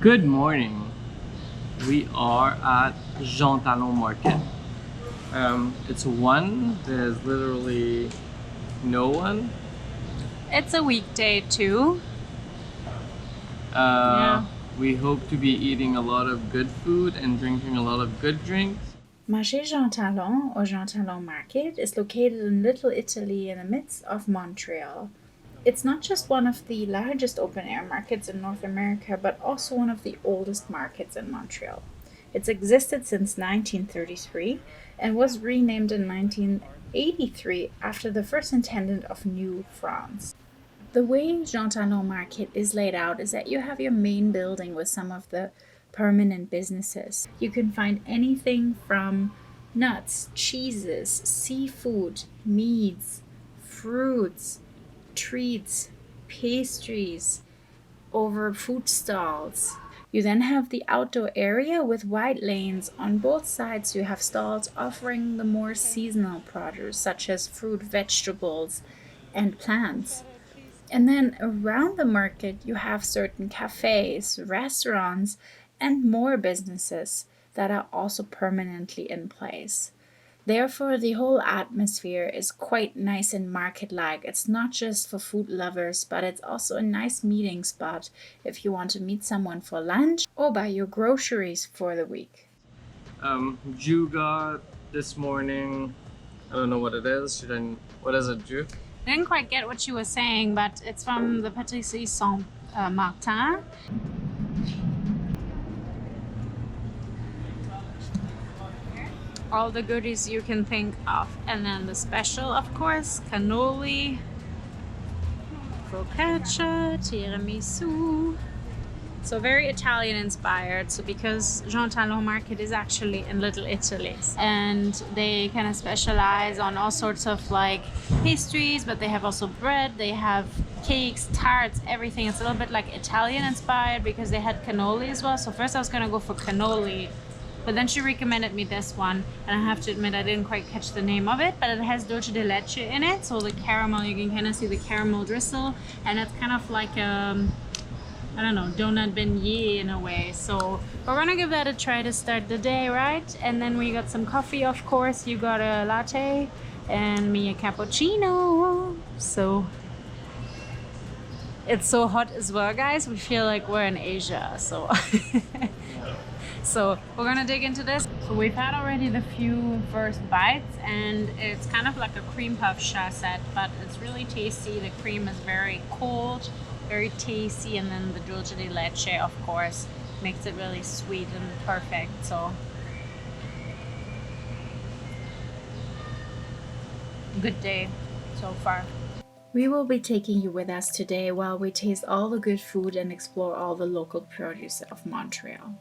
Good morning. We are at Jean Talon Market. It's one. There's literally no one. It's a weekday too. Yeah. We hope to be eating a lot of good food and drinking a lot of good drinks. Marché Jean Talon, or Jean Talon Market, is located in Little Italy in the midst of Montreal. It's not just one of the largest open-air markets in North America, but also one of the oldest markets in Montreal. It's existed since 1933 and was renamed in 1983 after the first intendant of New France. The way Jean Talon Market is laid out is that you have your main building with some of the permanent businesses. You can find anything from nuts, cheeses, seafood, meats, fruits, treats, pastries, over food stalls. You then have the outdoor area with wide lanes. On both sides you have stalls offering the more seasonal produce such as fruit, vegetables, and plants. And then around the market you have certain cafes, restaurants, and more businesses that are also permanently in place. Therefore, the whole atmosphere is quite nice and market-like. It's not just for food lovers, but it's also a nice meeting spot if you want to meet someone for lunch or buy your groceries for the week. Ju got this morning, I don't know what it is. What is it, Ju? I didn't quite get what you were saying, but it's from the Patisserie Saint Martin. All the goodies you can think of, and then the special, of course, cannoli, focaccia, tiramisu. So very Italian inspired. So because Jean Talon Market is actually in Little Italy, and they kind of specialize on all sorts of like pastries, but they have also bread, they have cakes, tarts, everything. It's a little bit like Italian inspired because they had cannoli as well. So first I was gonna go for cannoli, but then she recommended me this one, and I have to admit I didn't quite catch the name of it, but it has dulce de leche in it, so the caramel, you can kind of see the caramel drizzle, and it's kind of like I don't know, donut beignet in a way. So we're gonna give that a try to start the day, right? And then we got some coffee, of course. You got a latte and me a cappuccino. So it's so hot as well, guys. We feel like we're in Asia, so so we're gonna dig into this. So we've had already the few first bites, and it's kind of like a cream puff chasset, but it's really tasty. The cream is very cold, very tasty, and then the dulce de leche, of course, makes it really sweet and perfect. So good day so far. We will be taking you with us today while we taste all the good food and explore all the local produce of Montreal.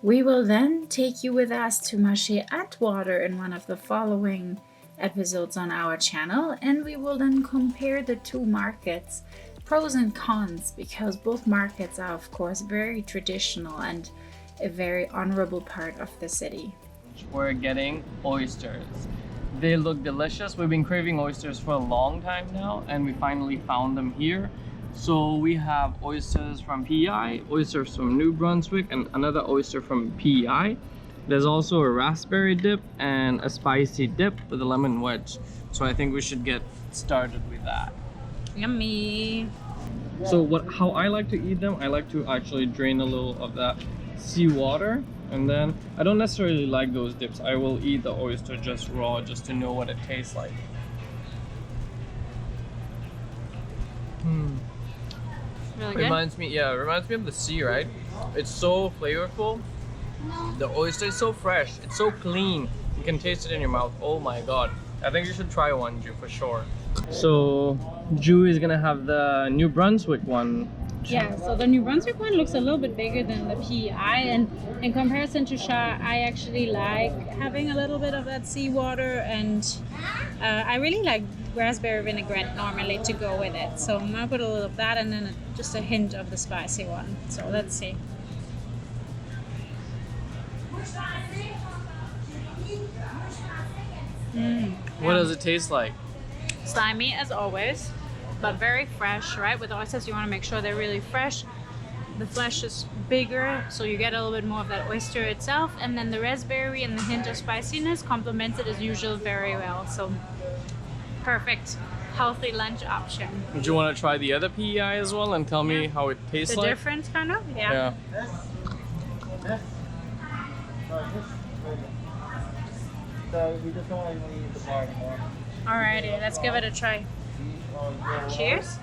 We will then take you with us to Marché Atwater in one of the following episodes on our channel, and we will then compare the two markets, pros and cons, because both markets are of course very traditional and a very honorable part of the city. We're getting oysters. They look delicious. We've been craving oysters for a long time now, and we finally found them here. So we have oysters from PEI, oysters from New Brunswick, and another oyster from PEI. There's also a raspberry dip and a spicy dip with a lemon wedge. So I think we should get started with that. Yummy. So how I like to eat them, I like to actually drain a little of that seawater, and then I don't necessarily like those dips. I will eat the oyster just raw, just to know what it tastes like. Really good. Reminds me of the sea, right? It's so flavorful. The oyster is so fresh. It's so clean. You can taste it in your mouth. Oh my god. I think you should try one, Ju, for sure. So Ju is gonna have the New Brunswick one. Yeah, so the New Brunswick one looks a little bit bigger than the PEI, and in comparison to Sha, I actually like having a little bit of that seawater, and I really like raspberry vinaigrette normally to go with it. So I'm gonna put a little of that and then just a hint of the spicy one. So let's see. What does it taste like? Slimy as always, but very fresh, right? With oysters, you want to make sure they're really fresh. the flesh is bigger, so you get a little bit more of that oyster itself, and then the raspberry and the hint of spiciness complements it as usual very well. So perfect healthy lunch option. Do you want to try the other PEI as well and tell me how it tastes The like? difference, kind of? Yeah. Alrighty, let's give it a try. Cheers.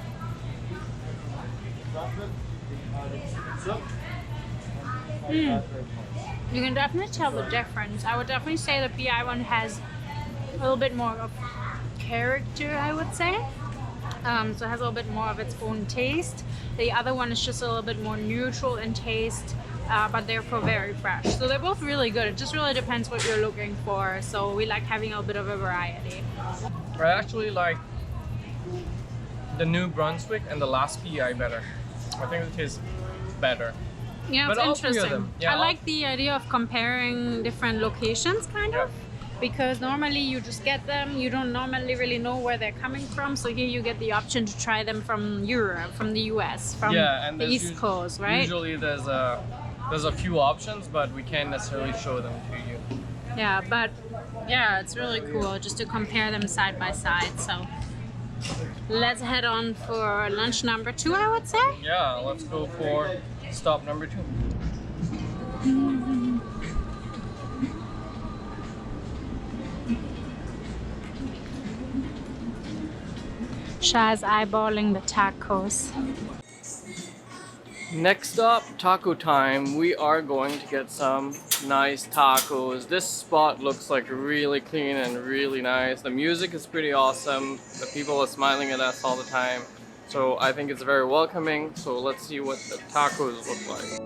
You can definitely tell the difference. I would definitely say the PI one has a little bit more of character, I would say. So it has a little bit more of its own taste. The other one is just a little bit more neutral in taste, but therefore very fresh. So they're both really good. It just really depends what you're looking for. So we like having a bit of a variety. I actually like the New Brunswick and the last PEI better. I think it tastes better. Yeah, But it's all three of interesting. them, yeah, I like the idea of comparing different locations, kind of. Because normally you just get them, you don't normally really know where they're coming from. So here you get the option to try them from Europe, from the US, from and the there's East Coast, right? Usually there's a few options, but we can't necessarily show them to you. Yeah, but yeah, it's really cool just to compare them side by side. So let's head on for lunch number 2, I would say. Yeah, let's go for stop number 2. Shah's eyeballing the tacos. Next up, taco time. We are going to get some nice tacos. This spot looks like really clean and really nice. The music is pretty awesome. The people are smiling at us all the time. So I think it's very welcoming. So let's see what the tacos look like.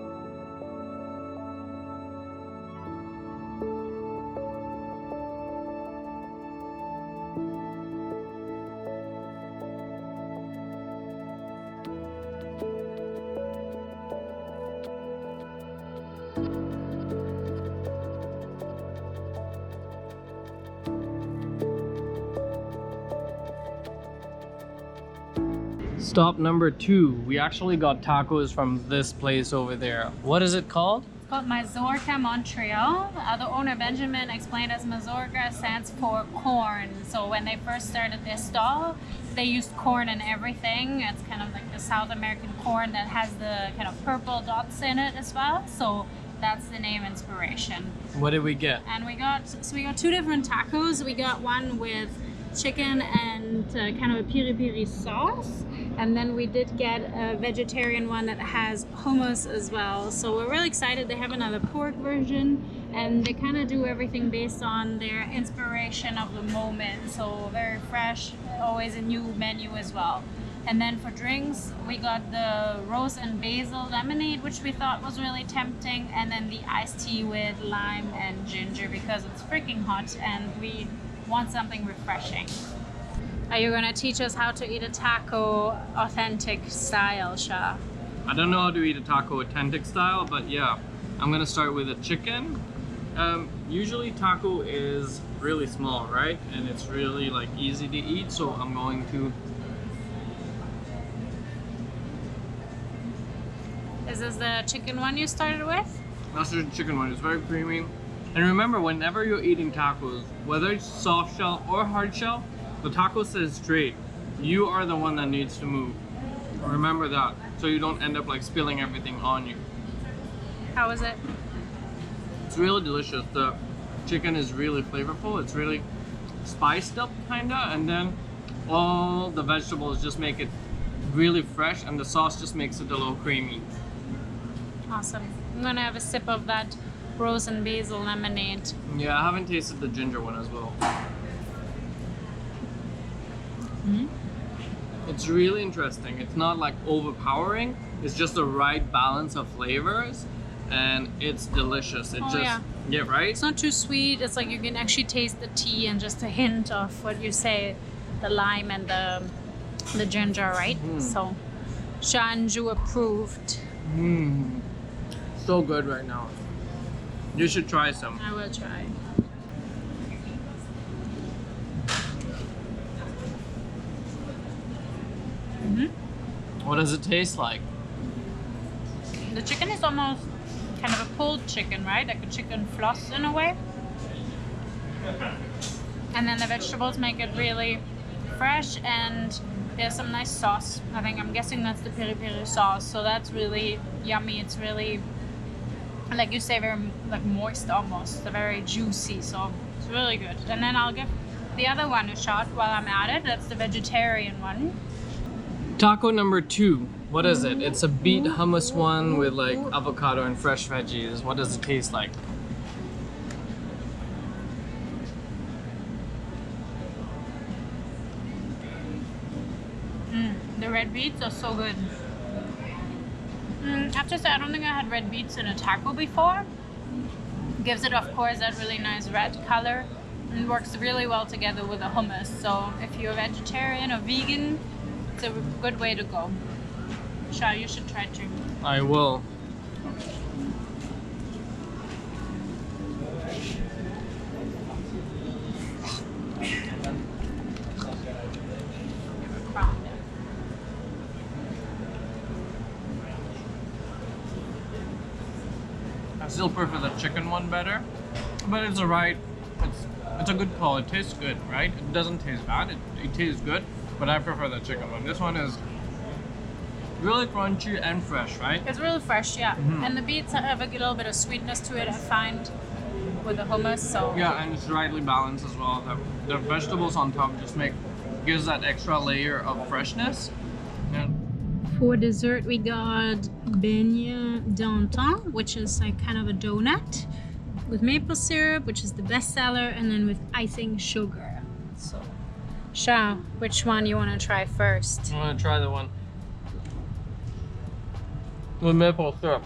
Stop number 2. We actually got tacos from this place over there. What is it called? It's called Mazorca Montreal. The owner Benjamin explained as Mazorca stands for corn. So when they first started their stall, they used corn in everything. It's kind of like the South American corn that has the kind of purple dots in it as well. So that's the name inspiration. What did we get? And we got 2 different tacos. We got one with chicken and kind of a piri-piri sauce. And then we did get a vegetarian one that has hummus as well. So we're really excited. They have another pork version, and they kind of do everything based on their inspiration of the moment. So very fresh, always a new menu as well. And then for drinks, we got the rose and basil lemonade, which we thought was really tempting. And then the iced tea with lime and ginger because it's freaking hot and we want something refreshing. Are you gonna teach us how to eat a taco authentic style, Shah? I don't know how to eat a taco authentic style, but yeah, I'm gonna start with a chicken. Usually taco is really small, right? And it's really like easy to eat, so I'm going to. Is this the chicken one you started with? That's the chicken one. It's very creamy. And remember, whenever you're eating tacos, whether it's soft shell or hard shell, the taco says straight. You are the one that needs to move. Remember that, so you don't end up like spilling everything on you. How is it? It's really delicious. The chicken is really flavorful. It's really spiced up kinda, and then all the vegetables just make it really fresh, and the sauce just makes it a little creamy. Awesome. I'm gonna have a sip of that rose and basil lemonade. Yeah, I haven't tasted the ginger one as well. It's really interesting. It's not like overpowering. It's just the right balance of flavors, and it's delicious. It yeah, right? It's not too sweet. It's like you can actually taste the tea and just a hint of what you say, the lime and the ginger, right? So, shaandju approved. So good right now. You should try some. I will try. What does it taste like? The chicken is almost kind of a pulled chicken, right? Like a chicken floss in a way. And then the vegetables make it really fresh, and there's some nice sauce. I'm guessing that's the peri peri sauce. So that's really yummy. It's really, like you say, very like moist almost. Very juicy. So it's really good. And then I'll give the other one a shot while I'm at it. That's the vegetarian one. Taco number 2. What is it? It's a beet hummus one with like avocado and fresh veggies. What does it taste like? The red beets are so good. I have to say, I don't think I had red beets in a taco before. Gives it, of course, that really nice red color, and works really well together with the hummus. So if you're a vegetarian or vegan, it's a good way to go. Sha, you should try too. I will. I still prefer the chicken one better, but it's alright. It's a good call. It tastes good, right? It doesn't taste bad. It tastes good, but I prefer the chicken one. This one is really crunchy and fresh, right? It's really fresh, yeah. And the beets have a little bit of sweetness to it, I find, with the hummus. So yeah, and it's rightly balanced as well. The vegetables on top just gives that extra layer of freshness. And for dessert, we got beignet d'antan, which is like kind of a donut with maple syrup, which is the best seller, and then with icing sugar. So, Sha, which one you want to try first? I'm gonna try the one with maple syrup.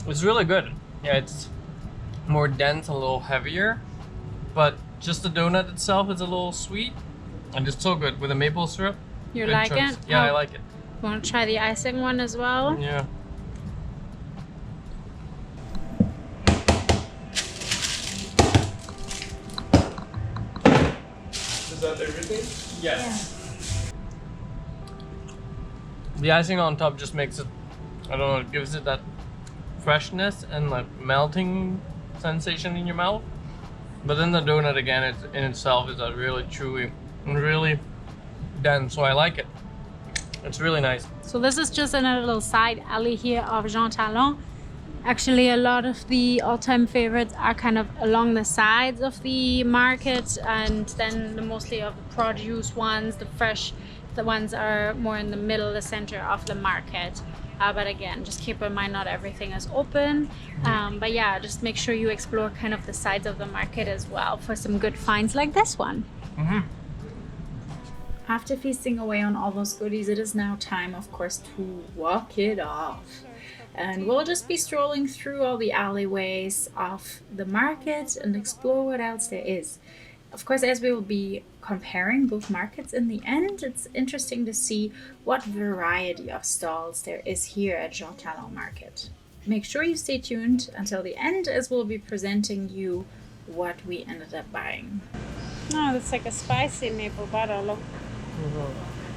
It's really good. Yeah, it's more dense, a little heavier, but just the donut itself is a little sweet and it's so good with the maple syrup. You Good like choice. it? Yeah, I like it. Want to try the icing one as well? Yeah. Is that everything? Yes. The icing on top just makes it, I don't know, it gives it that freshness and like melting sensation in your mouth. But then the donut again, in itself is a really chewy and really dense, so I like it. It's really nice. So this is just in a little side alley here of Jean Talon. Actually, a lot of the all-time favorites are kind of along the sides of the market, and then mostly of the produce ones, the ones are more in the middle, the center of the market. But again, just keep in mind not everything is open. But yeah, just make sure you explore kind of the sides of the market as well for some good finds like this one. After feasting away on all those goodies, it is now time, of course, to walk it off. And we'll just be strolling through all the alleyways of the market and explore what else there is. Of course, as we will be comparing both markets in the end, it's interesting to see what variety of stalls there is here at Jean Talon Market. Make sure you stay tuned until the end, as we'll be presenting you what we ended up buying. Oh, that's like a spicy maple butter, look.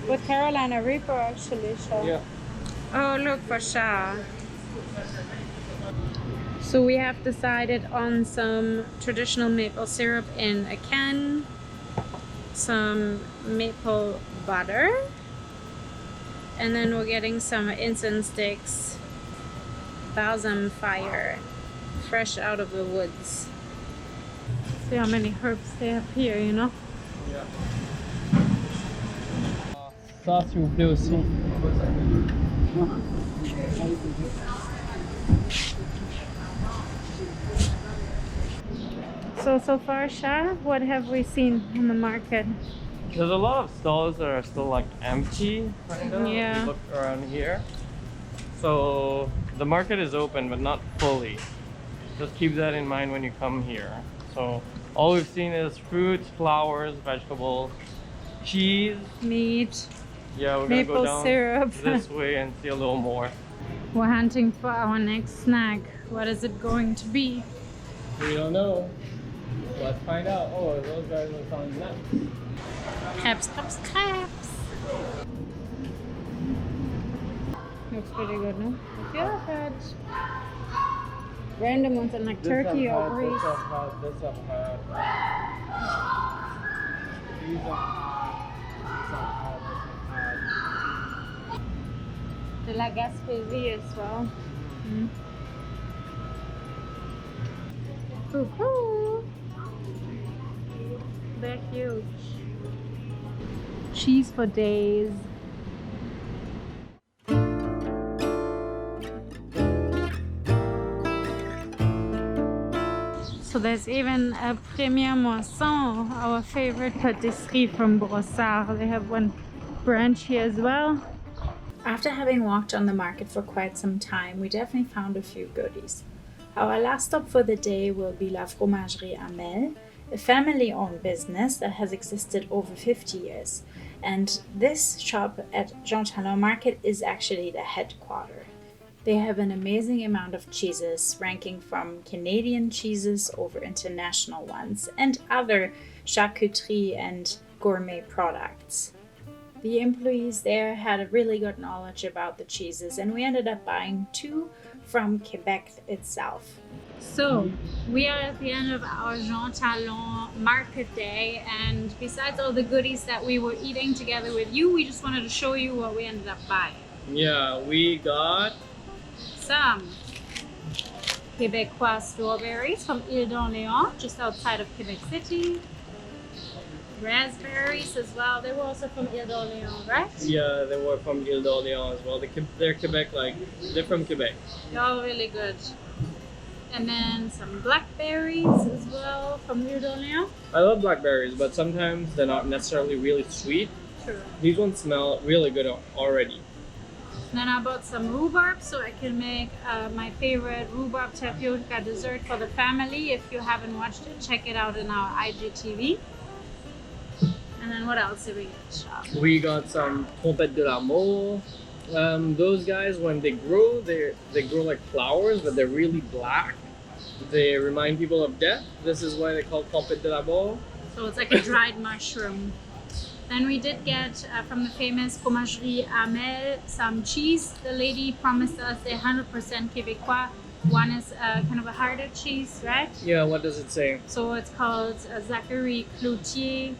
With Carolina Reaper, actually. So. Yeah. Oh, look for Sha. So we have decided on some traditional maple syrup in a can, some maple butter, and then we're getting some incense sticks, balsam fire, fresh out of the woods. See how many herbs they have here, you know? Yeah. Ça, s'il vous plaît aussi. So far, Sha, what have we seen in the market? There's a lot of stalls that are still like empty right now. Yeah. If you look around here. So the market is open, but not fully. Just keep that in mind when you come here. So all we've seen is fruits, flowers, vegetables, cheese, Meat, yeah, we're gonna maple go down syrup. this way and see a little more. We're hunting for our next snack. What is it going to be? We don't know. Let's find out. Oh, those guys are selling nuts. Crepes. Looks pretty good, no? I feel like that random ones and like turkey or grease. This I've had. These are hot. De la Gaspésie as well. Ooh. They're huge. Cheese for days. So there's even a Première Moisson, our favorite patisserie from Brossard. They have one branch here as well. After having walked on the market for quite some time, we definitely found a few goodies. Our last stop for the day will be La Fromagerie Hamel, a family-owned business that has existed over 50 years. And this shop at Jean Talon Market is actually the headquarters. They have an amazing amount of cheeses, ranking from Canadian cheeses over international ones, and other charcuterie and gourmet products. The employees there had a really good knowledge about the cheeses, and we ended up buying 2 from Quebec itself. So we are at the end of our Jean Talon Market Day, and besides all the goodies that we were eating together with you, we just wanted to show you what we ended up buying. Yeah, we got Some Québécois strawberries from Ile d'Orléans, just outside of Quebec City. Raspberries as well. They were also from Ile d'Orléans, right? Yeah, they were from Ile d'Orléans as well. They're Quebec, they're from Quebec. They're all really good. And then some blackberries as well from Ile d'Orléans. I love blackberries, but sometimes they're not necessarily really sweet. True. These ones smell really good already. Then I bought some rhubarb so I can make my favorite rhubarb tapioca dessert for the family. If you haven't watched it, check it out in our IGTV. And then what else did we get? We got some trompette de l'amour. Those guys, when they grow, they grow like flowers, but they're really black. They remind people of death. This is why they call trompette de l'amour. So it's like a dried mushroom. Then we did get from the famous Fromagerie Hamel some cheese. The lady promised us a 100% Québécois. One is kind of a harder cheese, right? Yeah, what does it say? So it's called Zachary Cloutier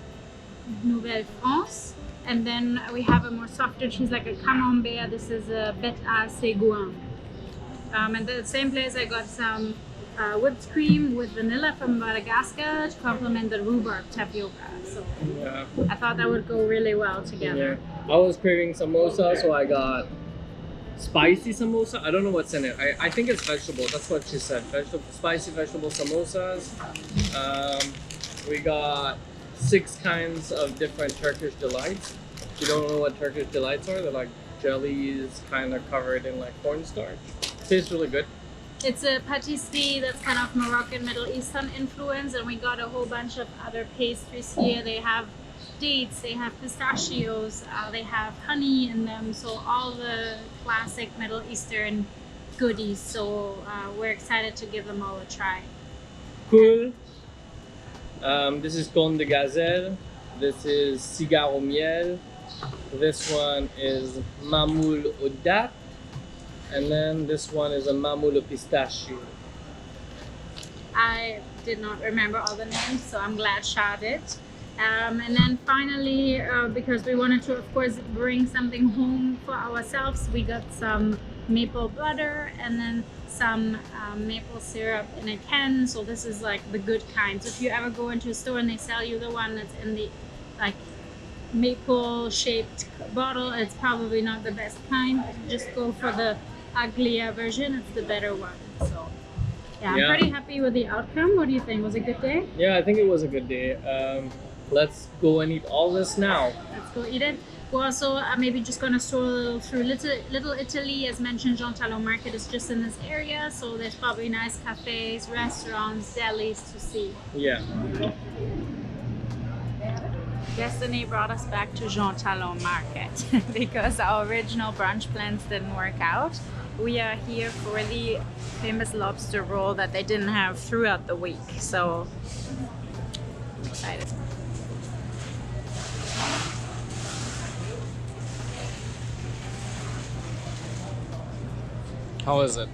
Nouvelle France. And then we have a more softer cheese like a camembert. This is a bête à Ségouin. And the same place I got some whipped cream with vanilla from Madagascar to complement the rhubarb tapioca. So Yeah. I thought that would go really well together. Yeah. I was craving samosa, so I got spicy samosa. I don't know what's in it. I think it's vegetable. That's what she said. Spicy vegetable samosas. We got 6 kinds of different Turkish delights. If you don't know what Turkish delights are, they're like jellies kind of covered in like cornstarch. Tastes really good. It's a patisserie that's kind of Moroccan Middle Eastern influence, and we got a whole bunch of other pastries here. They have dates, they have pistachios, they have honey in them, so all the classic Middle Eastern goodies. So we're excited to give them all a try. Cool. This is Cône de Gazelle. This is Cigare au miel. This one is Mamoul aux dattes. And then this one is a mamoule au pistachio. I did not remember all the names, so I'm glad Shah did. And then finally, because we wanted to, of course, bring something home for ourselves, we got some maple butter and then some maple syrup in a can. So this is like the good kind. So if you ever go into a store and they sell you the one that's in the like maple shaped bottle, it's probably not the best kind. Just go for the uglier version, it's the better one. So yeah, I'm pretty happy with the outcome. What do you think? Was it a good day? Yeah, I think it was a good day. Let's go and eat all this now. Let's go eat it. We're also maybe just gonna stroll a little through Little Italy. As mentioned, Jean Talon Market is just in this area, so there's probably nice cafes, restaurants, delis to see. Yeah. Destiny brought us back to Jean Talon Market because our original brunch plans didn't work out. we are here for the famous lobster roll that they didn't have throughout the week. So I'm excited. How is it?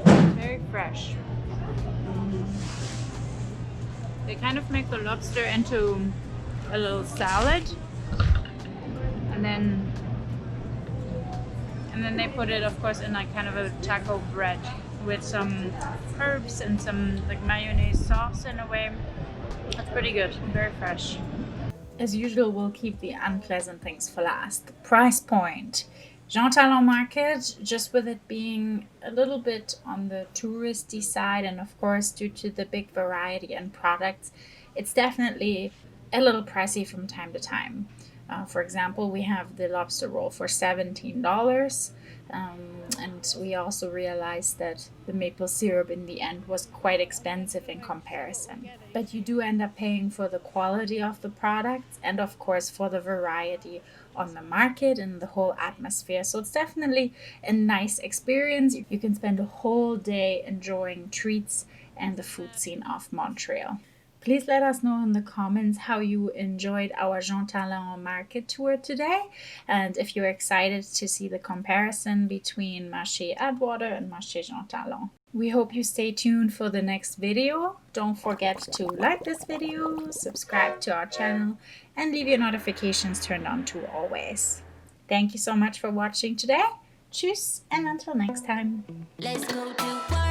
Very fresh. They kind of make the lobster into a little salad, and then they put it, of course, in like kind of a taco bread with some herbs and some like mayonnaise sauce in a way. That's pretty good. Very fresh. As usual, we'll keep the unpleasant things for last. The price point. Jean Talon Market, just with it being a little bit on the touristy side, and of course due to the big variety and products, it's definitely a little pricey from time to time. For example, we have the lobster roll for $17. And we also realized that the maple syrup in the end was quite expensive in comparison. But you do end up paying for the quality of the products and of course for the variety on the market and the whole atmosphere. So it's definitely a nice experience. You can spend a whole day enjoying treats and the food scene of Montreal. Please let us know in the comments how you enjoyed our Jean Talon Market tour today, and if you're excited to see the comparison between Marché Atwater and Marché Jean Talon. We hope you stay tuned for the next video. Don't forget to like this video, subscribe to our channel, and leave your notifications turned on too always. Thank you so much for watching today. Tschüss, and until next time. Let's go to work.